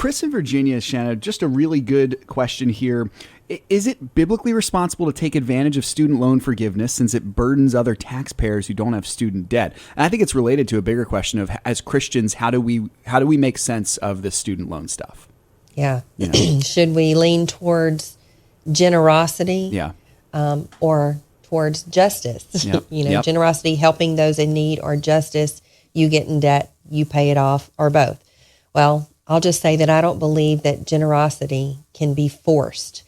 Chris in Virginia, Shanna, just a really good question here. Is it biblically responsible to take advantage of student loan forgiveness since it burdens other taxpayers who don't have student debt? And I think it's related to a bigger question of, as Christians, how do we make sense of the student loan stuff? Yeah. You know? Should we lean towards generosity? Yeah. Or towards justice? Yep. Generosity, helping those in need, or justice, you get in debt, you pay it off, or both. Well, I'll just say that I don't believe that generosity can be forced.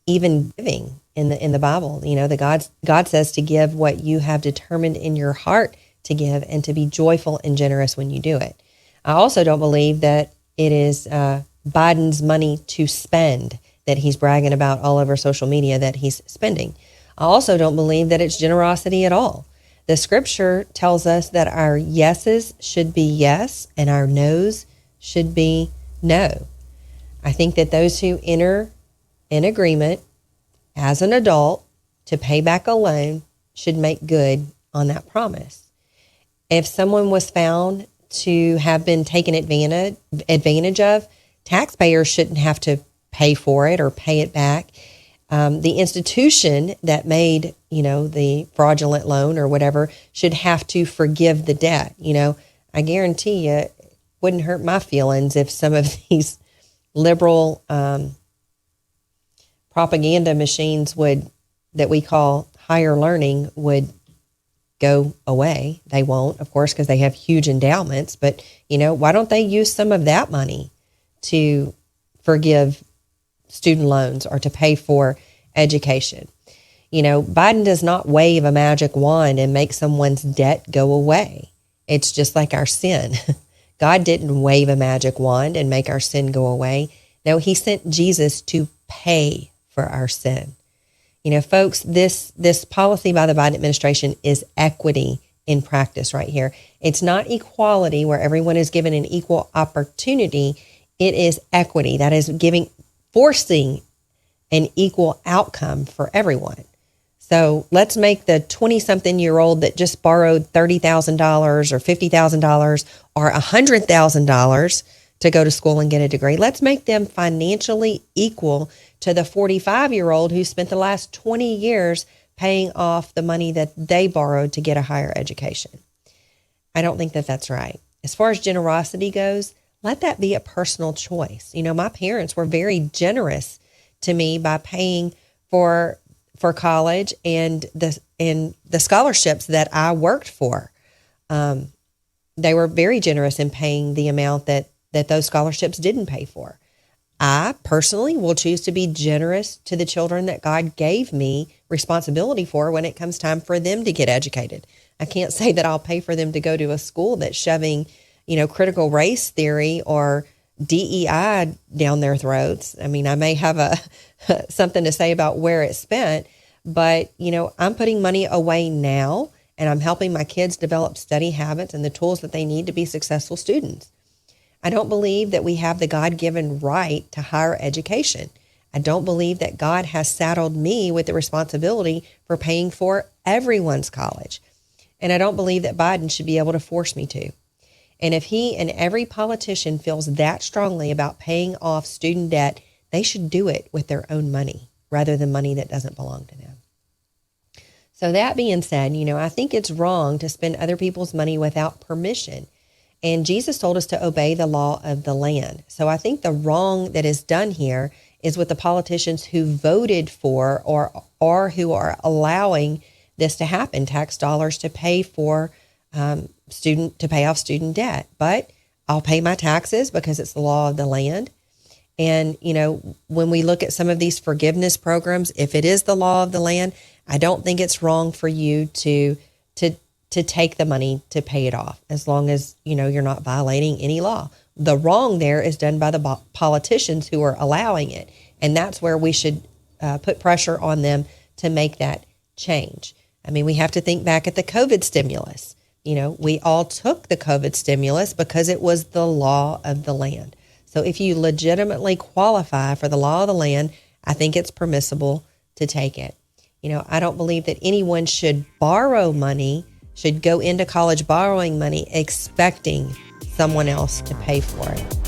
Even giving in the Bible, the God says to give what you have determined in your heart to give, and to be joyful and generous when you do it. I also don't believe that it is Biden's money to spend that he's bragging about all over social media that he's spending. I also don't believe that it's generosity at all. The scripture tells us that our yeses should be yes and our no's should be no. I think that those who enter in agreement as an adult to pay back a loan should make good on that promise. If someone was found to have been taken advantage of, taxpayers shouldn't have to pay for it or pay it back. The institution that made, the fraudulent loan or whatever should have to forgive the debt. I guarantee you it wouldn't hurt my feelings if some of these liberal propaganda machines that we call higher learning would go away. They won't, of course, because they have huge endowments. But, why don't they use some of that money to forgive student loans or to pay for education? Biden does not wave a magic wand and make someone's debt go away. It's just like our sin. God didn't wave a magic wand and make our sin go away. No, he sent Jesus to pay for our sin. Folks, this policy by the Biden administration is equity in practice right here. It's not equality where everyone is given an equal opportunity. It is equity. That is forcing an equal outcome for everyone. So let's make the 20-something-year-old that just borrowed $30,000 or $50,000 or $100,000 to go to school and get a degree. Let's make them financially equal to the 45-year-old who spent the last 20 years paying off the money that they borrowed to get a higher education. I don't think that that's right. As far as generosity goes, let that be a personal choice. My parents were very generous to me by paying for college and the scholarships that I worked for. They were very generous in paying the amount that those scholarships didn't pay for. I personally will choose to be generous to the children that God gave me responsibility for when it comes time for them to get educated. I can't say that I'll pay for them to go to a school that's shoving, critical race theory or DEI down their throats. I mean, I may have something to say about where it's spent, but, I'm putting money away now, and I'm helping my kids develop study habits and the tools that they need to be successful students. I don't believe that we have the God-given right to higher education. I don't believe that God has saddled me with the responsibility for paying for everyone's college. And I don't believe that Biden should be able to force me to. And if he and every politician feels that strongly about paying off student debt, they should do it with their own money rather than money that doesn't belong to them. So that being said, I think it's wrong to spend other people's money without permission. And Jesus told us to obey the law of the land. So I think the wrong that is done here is with the politicians who voted for or who are allowing this to happen, tax dollars to pay for to pay off student debt. But I'll pay my taxes because it's the law of the land. And, when we look at some of these forgiveness programs, if it is the law of the land, I don't think it's wrong for you to take the money to pay it off, as long as, you're not violating any law. The wrong there is done by the politicians who are allowing it. And that's where we should put pressure on them to make that change. I mean, we have to think back at the COVID stimulus. We all took the COVID stimulus because it was the law of the land. So if you legitimately qualify for the law of the land, I think it's permissible to take it. I don't believe that anyone should borrow money, should go into college borrowing money, expecting someone else to pay for it.